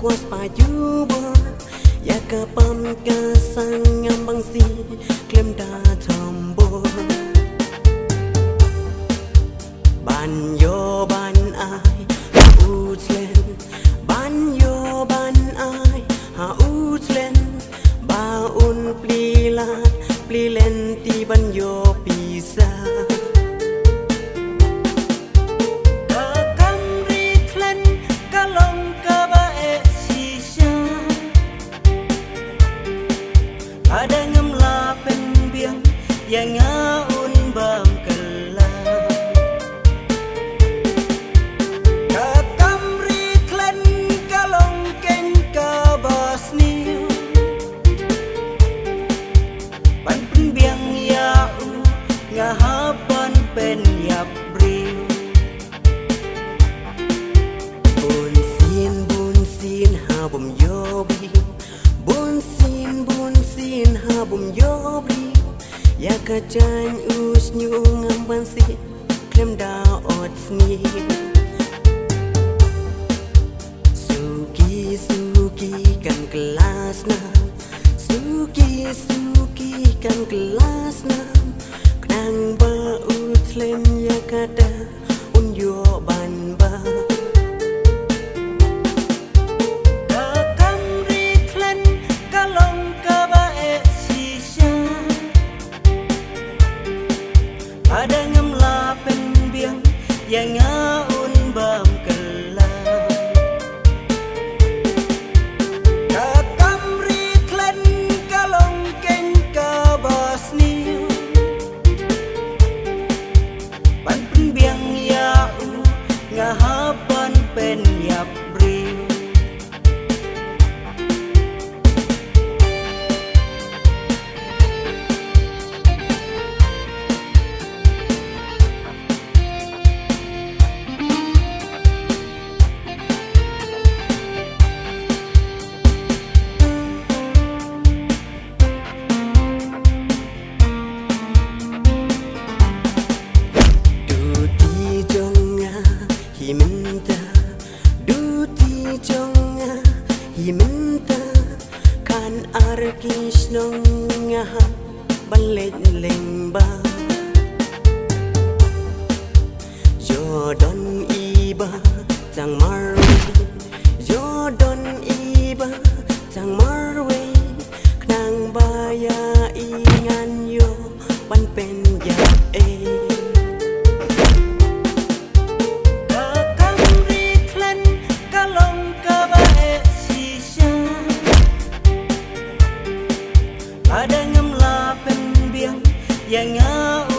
was payubor ya kapam kasang ngambang si klem da tombor ban yo ban ai ha utlen ban yo ban ai ha utlen ba un plilen ti ban yo pisa ada ngemla penbiang yang ngaun bam kelam katamri klen kalong ken kabasni pan penbiang ya ngahapan pen yapri bun sin ha bum yobi bun sin ha bum yobi ya kacan us nyu ngamban si klem da ot sni suki kan kelas na suki kan kelas na knang ba utlem ya kada un yo ban ba ada ngemla penbiang yang ngaun bam kelam katamri klen kalong ken kabasni pan penbiang ya ngahapan pen yapri minta duti jonga minta kan arkis nonga balet lemba jodon iba tang marwe jodon iba tang marwe knang baya ingan yo ban pen ya ada ngemla penbiang yang ngau